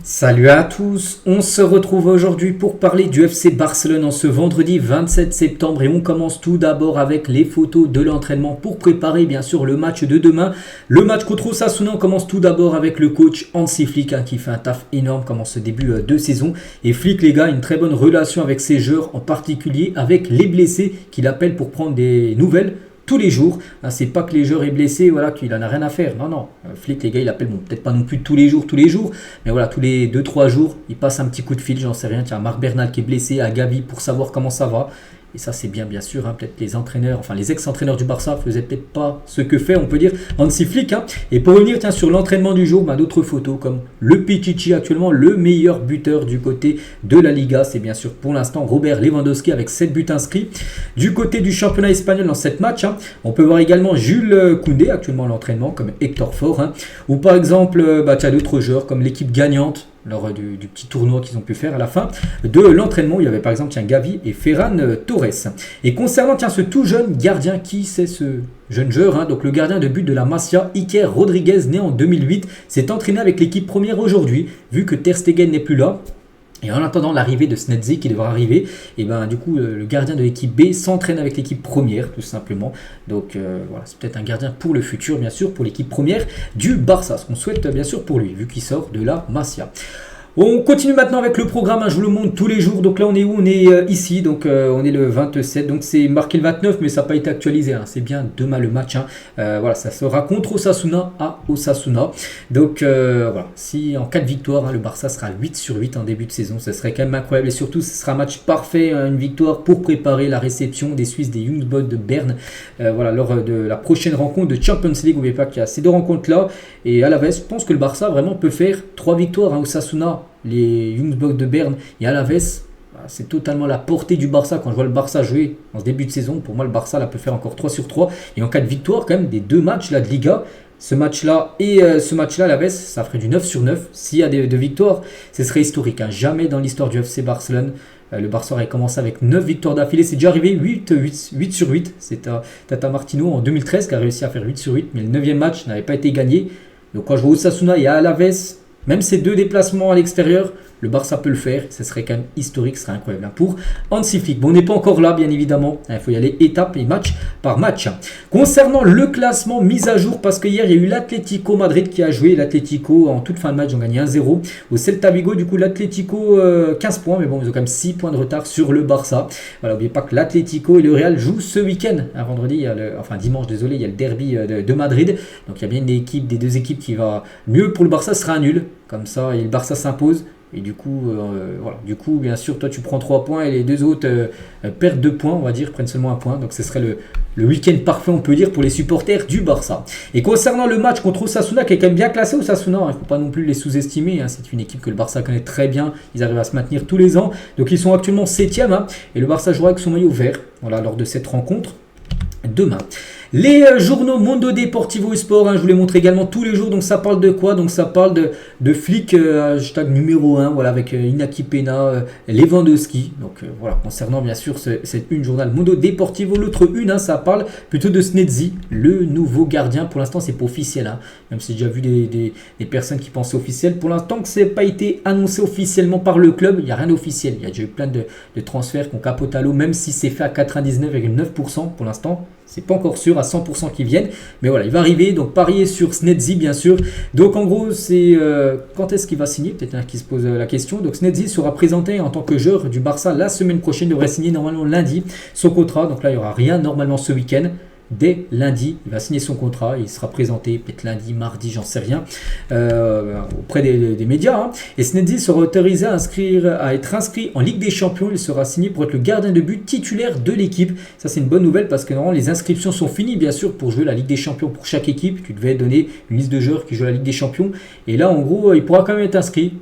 Salut à tous, on se retrouve aujourd'hui pour parler du FC Barcelone en ce vendredi 27 septembre et on commence tout d'abord avec les photos de l'entraînement pour préparer bien sûr le match de demain. Le match contre Osasuna, on commence tout d'abord avec le coach Hansi Flick qui fait un taf énorme comme en ce début de saison. Et Flick les gars, une très bonne relation avec ses joueurs, en particulier avec les blessés qu'il appelle pour prendre des nouvelles tous les jours. C'est pas que les joueurs est blessé, voilà, qu'il en a rien à faire. Non. Flick, les gars, il appelle, bon, peut-être pas non plus tous les jours, mais voilà, tous les 2-3 jours, il passe un petit coup de fil, j'en sais rien. Tiens, Marc Bernal qui est blessé, à Gavi pour savoir comment ça va. Et ça, c'est bien sûr. Peut-être les entraîneurs, enfin les ex-entraîneurs du Barça faisaient peut-être pas ce que fait, on peut dire, Hansi Flick. Et pour revenir sur l'entraînement du jour, d'autres photos comme le Pichichi, actuellement le meilleur buteur du côté de la Liga. C'est bien sûr pour l'instant Robert Lewandowski avec 7 buts inscrits. Du côté du championnat espagnol dans 7 matchs, on peut voir également Jules Koundé, actuellement à l'entraînement, comme Hector Fort. Ou par exemple, tu as d'autres joueurs comme l'équipe gagnante, lors du petit tournoi qu'ils ont pu faire à la fin de l'entraînement. Il y avait par exemple Gavi et Ferran Torres. Et concernant ce tout jeune gardien, qui c'est ce jeune joueur, donc le gardien de but de la Masia, Iker Rodriguez, né en 2008, s'est entraîné avec l'équipe première aujourd'hui, vu que Ter Stegen n'est plus là. Et en attendant l'arrivée de Snedzi qui devra arriver, et du coup le gardien de l'équipe B s'entraîne avec l'équipe première tout simplement. Donc voilà, c'est peut-être un gardien pour le futur bien sûr, pour l'équipe première du Barça, ce qu'on souhaite bien sûr pour lui, vu qu'il sort de la Masia. On continue maintenant avec le programme, je vous le montre tous les jours. Donc là on est où? On est ici, donc on est le 27, donc c'est marqué le 29 mais ça n'a pas été actualisé, c'est bien demain le match. Voilà, ça sera contre Osasuna à Osasuna. Donc voilà, si en cas de victoire, le Barça sera 8 sur 8 en début de saison, ça serait quand même incroyable. Et surtout ce sera un match parfait, une victoire pour préparer la réception des Suisses, des Young Boys de Berne, voilà, lors de la prochaine rencontre de Champions League. N'oubliez pas qu'il y a ces deux rencontres là, et à la veste, je pense que le Barça vraiment peut faire 3 victoires à Osasuna, les Young Boys de Berne et Alaves. C'est totalement la portée du Barça. Quand je vois le Barça jouer en ce début de saison, pour moi le Barça là peut faire encore 3 sur 3. Et en cas de victoire quand même des deux matchs là de Liga, ce match là et ce match là, Alaves, ça ferait du 9 sur 9. S'il y a de victoires, ce serait historique. Jamais dans l'histoire du FC Barcelone le Barça aurait commencé avec 9 victoires d'affilée. C'est déjà arrivé 8 sur 8. C'est Tata Martino en 2013 qui a réussi à faire 8 sur 8. Mais le 9e match n'avait pas été gagné. Donc quand je vois Osasuna et Alaves, même ces deux déplacements à l'extérieur, le Barça peut le faire. Ce serait quand même historique, ce serait incroyable pour Hansi Flick. Bon, on n'est pas encore là, bien évidemment. Il faut y aller étape et match par match. Concernant le classement, mise à jour, parce que hier, il y a eu l'Atlético Madrid qui a joué. L'Atlético, en toute fin de match, ils ont gagné 1-0 au Celta Vigo. Du coup, l'Atlético, 15 points. Mais bon, ils ont quand même 6 points de retard sur le Barça. Voilà, n'oubliez pas que l'Atlético et le Real jouent ce week-end. Vendredi, dimanche, désolé, il y a le derby de Madrid. Donc, il y a bien des deux équipes qui va mieux pour le Barça, ce sera un nul. Comme ça, et le Barça s'impose. Et du coup, voilà. Du coup, bien sûr, toi tu prends 3 points et les deux autres perdent 2 points, on va dire, prennent seulement 1 point. Donc ce serait le week-end parfait, on peut dire, pour les supporters du Barça. Et concernant le match contre Osasuna, qui est quand même bien classé, Osasuna, il ne faut pas non plus les sous-estimer. C'est une équipe que le Barça connaît très bien. Ils arrivent à se maintenir tous les ans. Donc ils sont actuellement 7e. Et le Barça jouera avec son maillot vert, voilà, lors de cette rencontre demain. Les journaux Mundo Deportivo Sport, je vous les montre également tous les jours. Donc ça parle de quoi? Donc ça parle de Flick, hashtag numéro 1, voilà, avec Inaki Pena, Lewandowski. Donc voilà, concernant bien sûr cette une journal Mundo Deportivo. L'autre une, ça parle plutôt de Snedzi, le nouveau gardien. Pour l'instant, c'est pas officiel, même si j'ai déjà vu des personnes qui pensaient officiel. Pour l'instant, que ça n'a pas été annoncé officiellement par le club, il n'y a rien d'officiel. Il y a déjà eu plein de transferts qu'on capote à l'eau, même si c'est fait à 99,9% pour l'instant. C'est pas encore sûr à 100% qu'ils viennent, mais voilà, il va arriver. Donc parier sur Snedzi bien sûr. Donc en gros, c'est quand est-ce qu'il va signer? Peut-être un qui se pose la question. Donc Snedzi sera présenté en tant que joueur du Barça la semaine prochaine. Il devrait signer normalement lundi son contrat. Donc là, il n'y aura rien normalement ce week-end. Dès lundi, il va signer son contrat. Il sera présenté peut-être lundi, mardi, j'en sais rien, auprès des médias. Et Snedzi sera autorisé à être inscrit en Ligue des Champions. Il sera signé pour être le gardien de but titulaire de l'équipe. Ça, c'est une bonne nouvelle parce que normalement, les inscriptions sont finies, bien sûr, pour jouer la Ligue des Champions pour chaque équipe. Tu devais donner une liste de joueurs qui jouent la Ligue des Champions. Et là, en gros, il pourra quand même être inscrit.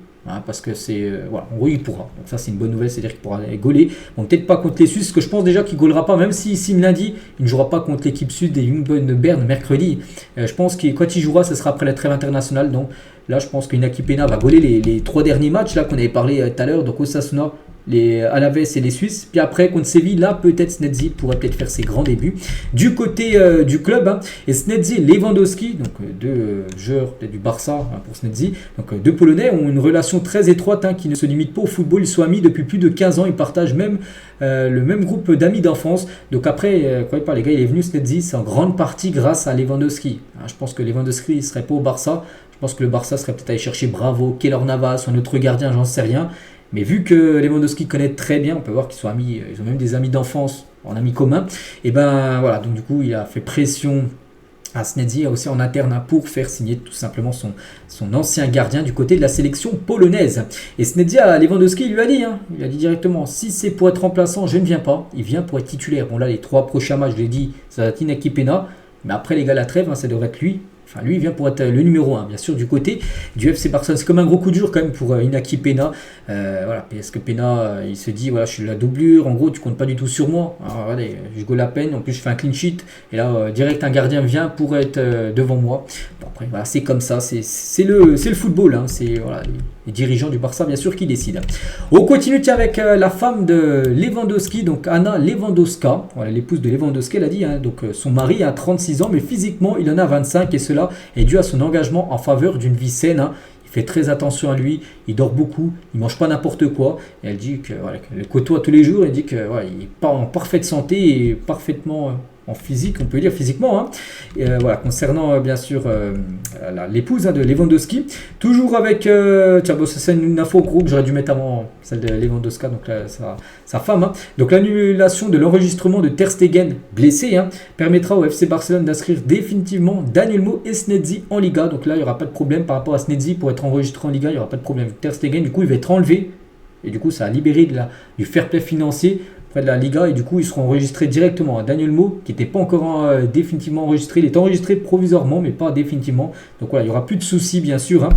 Parce que c'est voilà, en gros il pourra, donc ça c'est une bonne nouvelle, c'est à dire qu'il pourra gauler. Bon, peut-être pas contre les Suisses, parce que je pense déjà qu'il gaulera pas, même s'il signe lundi, il ne jouera pas contre l'équipe sud des Young Boys de Berne mercredi. Je pense que quand il jouera, ce sera après la trêve internationale. Donc là je pense qu'Inaki Pena va gauler les 3 derniers matchs là qu'on avait parlé tout à l'heure. Donc Osasuna, Alaves et les Suisses. Puis après, contre Séville, là, peut-être Snedzi pourrait peut-être faire ses grands débuts. Du côté du club, hein, et Snedzi et Lewandowski, donc deux joueurs peut-être du Barça hein, pour Snedzi, donc deux Polonais, ont une relation très étroite hein, qui ne se limite pas au football. Ils sont amis depuis plus de 15 ans. Ils partagent même le même groupe d'amis d'enfance. Donc après, croyez pas les gars, il est venu Snedzi, c'est en grande partie grâce à Lewandowski. Hein, je pense que Lewandowski ne serait pas au Barça. Je pense que le Barça serait peut-être allé chercher Bravo, Keylor Navas, un autre gardien, j'en sais rien. Mais vu que Lewandowski connaît très bien, on peut voir qu'ils sont amis, ils ont même des amis d'enfance, en amis communs. Et ben voilà, donc du coup, il a fait pression à Snedzi aussi en interne pour faire signer tout simplement son ancien gardien du côté de la sélection polonaise. Et Snedzi à Lewandowski, il lui a dit, hein, il a dit directement, si c'est pour être remplaçant, je ne viens pas. Il vient pour être titulaire. Bon là, les 3 prochains matchs, je l'ai dit, ça va être Inaki Pena. Mais après les gars, la trêve, hein, ça devrait être lui. Enfin, lui, il vient pour être le numéro 1, bien sûr, du côté du FC Barcelone. C'est comme un gros coup dur quand même pour Inaki Pena. Voilà, parce que Pena, il se dit, voilà, je suis la doublure, en gros, tu comptes pas du tout sur moi. Alors, regardez, je go la peine, en plus, je fais un clean sheet. Et là, direct, un gardien vient pour être devant moi. Bon, après, voilà, c'est comme ça, c'est le football. Hein, c'est voilà, les dirigeants du Barça, bien sûr, qui décident. On continue avec la femme de Lewandowski, donc Anna Lewandowska, voilà, l'épouse de Lewandowski, elle a dit, hein, donc son mari a 36 ans, mais physiquement, il en a 25, et cela est dû à son engagement en faveur d'une vie saine. Hein. Il fait très attention à lui, il dort beaucoup, il mange pas n'importe quoi. Et elle dit que voilà, qu'elle le côtoie tous les jours, elle dit que voilà, il est en parfaite santé et parfaitement en physique, on peut dire physiquement. Hein. Et, voilà, concernant bien sûr l'épouse hein, de Lewandowski, toujours avec tiens, bon, c'est une info gros que j'aurais dû mettre avant celle de Lewandowska, donc là, sa femme. Hein. Donc l'annulation de l'enregistrement de Ter Stegen blessé hein, permettra au FC Barcelone d'inscrire définitivement Dani Olmo et Snedzi en Liga. Donc là il n'y aura pas de problème par rapport à Snedzi pour être enregistré en Liga, il n'y aura pas de problème. Ter Stegen du coup il va être enlevé et du coup ça a libéré du fair play financier près de la Liga et du coup ils seront enregistrés directement. Dani Olmo qui n'était pas encore définitivement enregistré, il est enregistré provisoirement mais pas définitivement. Donc voilà, il n'y aura plus de soucis bien sûr. Hein.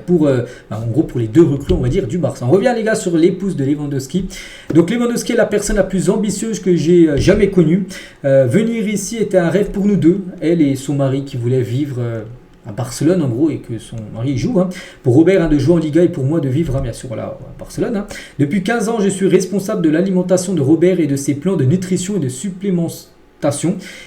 Pour en gros pour les deux recrues on va dire du Barça. On revient les gars sur l'épouse de Lewandowski. Donc Lewandowski est la personne la plus ambitieuse que j'ai jamais connue. Venir ici était un rêve pour nous deux, elle et son mari qui voulaient vivre à Barcelone en gros et que son mari joue. Hein. Pour Robert hein, de jouer en Liga et pour moi de vivre hein, bien sûr là, à Barcelone. Hein. Depuis 15 ans je suis responsable de l'alimentation de Robert et de ses plans de nutrition et de supplémentation.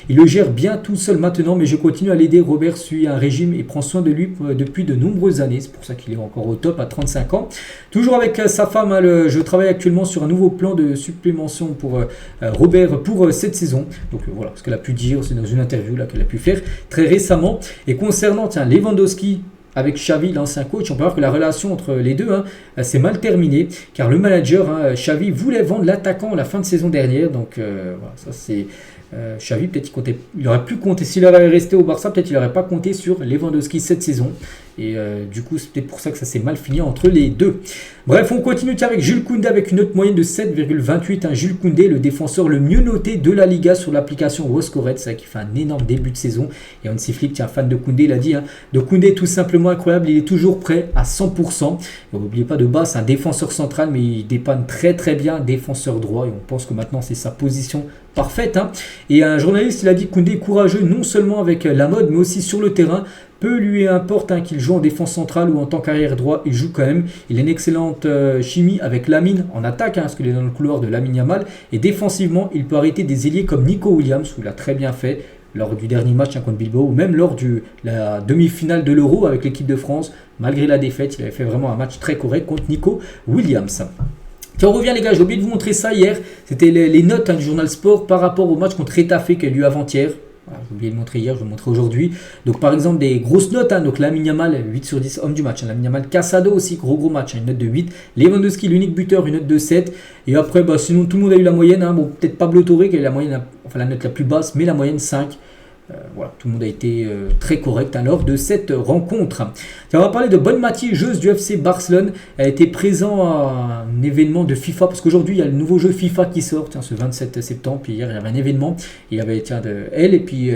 Il le gère bien tout seul maintenant, mais je continue à l'aider. Robert suit un régime et prend soin de lui depuis de nombreuses années. C'est pour ça qu'il est encore au top à 35 ans. Toujours avec sa femme, hein, je travaille actuellement sur un nouveau plan de supplémentation pour Robert pour cette saison. Donc voilà ce qu'elle a pu dire, c'est dans une interview là qu'elle a pu faire très récemment. Et concernant Lewandowski avec Xavi, l'ancien coach, on peut voir que la relation entre les deux hein, s'est mal terminée car le manager, hein, Xavi, voulait vendre l'attaquant à la fin de saison dernière. Donc voilà, ça c'est Xavi, peut-être il aurait pu compter, s'il avait resté au Barça, peut-être il n'aurait pas compté sur Lewandowski cette saison. Et du coup, c'est peut-être pour ça que ça s'est mal fini entre les deux. Bref, on continue avec Jules Koundé avec une note moyenne de 7,28. Hein. Jules Koundé, le défenseur le mieux noté de la Liga sur l'application WhoScored. C'est vrai qu'il fait un énorme début de saison. Et Hansi Flick, fan de Koundé, il a dit. Hein, de Koundé, tout simplement incroyable. Il est toujours prêt à 100%. N'oubliez pas de base, c'est un défenseur central, mais il dépanne très très bien défenseur droit. Et on pense que maintenant, c'est sa position parfaite. Hein. Et un journaliste, il a dit que Koundé est courageux non seulement avec la mode, mais aussi sur le terrain. Peu lui importe hein, qu'il joue en défense centrale ou en tant qu'arrière droit, il joue quand même. Il a une excellente chimie avec Lamine en attaque, hein, parce qu'il est dans le couloir de Lamine Yamal. Et défensivement, il peut arrêter des ailiers comme Nico Williams, où il a très bien fait lors du dernier match hein, contre Bilbao, ou même lors de la demi-finale de l'Euro avec l'équipe de France. Malgré la défaite, il avait fait vraiment un match très correct contre Nico Williams. Tiens, on revient les gars, j'ai oublié de vous montrer ça hier. C'était les notes hein, du journal Sport par rapport au match contre Retafe qui a eu lieu avant-hier. Voilà, j'ai oublié de le montrer hier, je vais le montrer aujourd'hui. Donc par exemple des grosses notes, hein, donc Lamine Yamal 8 sur 10 homme du match, hein, Lamine Yamal. Casado aussi, gros match, hein, une note de 8. Lewandowski l'unique buteur, une note de 7. Et après sinon tout le monde a eu la moyenne, hein, bon, peut-être Pablo Torre qui a eu la moyenne, enfin la note la plus basse, mais la moyenne 5. Voilà, tout le monde a été très correct hein, lors de cette rencontre. Tiens, on va parler de Bonmati, joueuse du FC Barcelone. Elle a été présente à un événement de FIFA, parce qu'aujourd'hui il y a le nouveau jeu FIFA qui sort, tiens, ce 27 septembre. Puis hier il y avait un événement, il y avait elle et puis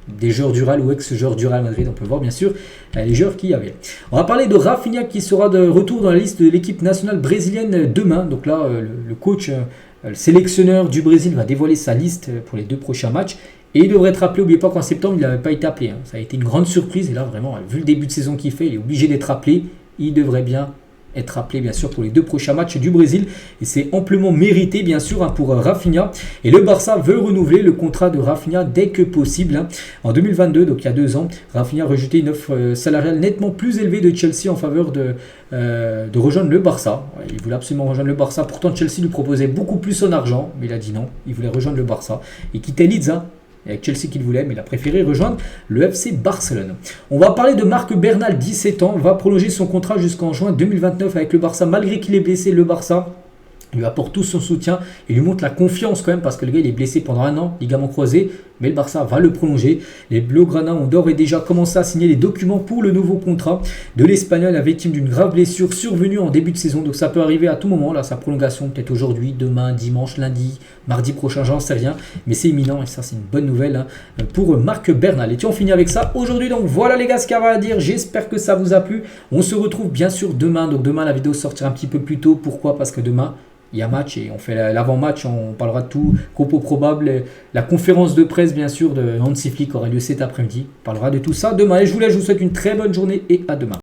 des joueurs du Real ou ex-joueurs du Real Madrid, on peut voir bien sûr les joueurs qu'il y avait. On va parler de Rafinha qui sera de retour dans la liste de l'équipe nationale brésilienne demain. Donc là le coach, le sélectionneur du Brésil va dévoiler sa liste pour les 2 prochains matchs. Et il devrait être rappelé, n'oubliez pas qu'en septembre, il n'avait pas été appelé. Hein. Ça a été une grande surprise. Et là, vraiment, vu le début de saison qu'il fait, il est obligé d'être appelé. Il devrait bien être appelé bien sûr pour les 2 prochains matchs du Brésil et c'est amplement mérité bien sûr pour Rafinha. Et le Barça veut renouveler le contrat de Rafinha dès que possible. En 2022, donc il y a 2 ans, Rafinha a rejeté une offre salariale nettement plus élevée de Chelsea en faveur de rejoindre le Barça. Il voulait absolument rejoindre le Barça, pourtant Chelsea lui proposait beaucoup plus en argent, mais il a dit non, il voulait rejoindre le Barça. Il quittait Leeds, avec Chelsea qu'il voulait, mais il a préféré rejoindre le FC Barcelone. On va parler de Marc Bernal, 17 ans, va prolonger son contrat jusqu'en juin 2029 avec le Barça, malgré qu'il est blessé. Le Barça lui apporte tout son soutien et lui montre la confiance quand même parce que le gars il est blessé pendant 1 an, ligament croisé, mais le Barça va le prolonger. Les Blaugrana ont d'ores et déjà commencé à signer les documents pour le nouveau contrat de l'Espagnol, la victime d'une grave blessure survenue en début de saison, donc ça peut arriver à tout moment, là sa prolongation peut-être aujourd'hui, demain, dimanche, lundi, mardi prochain, j'en sais rien, mais c'est imminent et ça c'est une bonne nouvelle pour Marc Bernal. Et puis on finit avec ça aujourd'hui, donc voilà les gars ce qu'il y avait à dire, j'espère que ça vous a plu. On se retrouve bien sûr demain, donc demain la vidéo sortira un petit peu plus tôt, pourquoi? Parce que demain il y a match et on fait l'avant-match, on parlera de tout, propos probables, la conférence de presse bien sûr de Hansi Flick aura lieu cet après-midi, on parlera de tout ça demain et je vous souhaite une très bonne journée et à demain.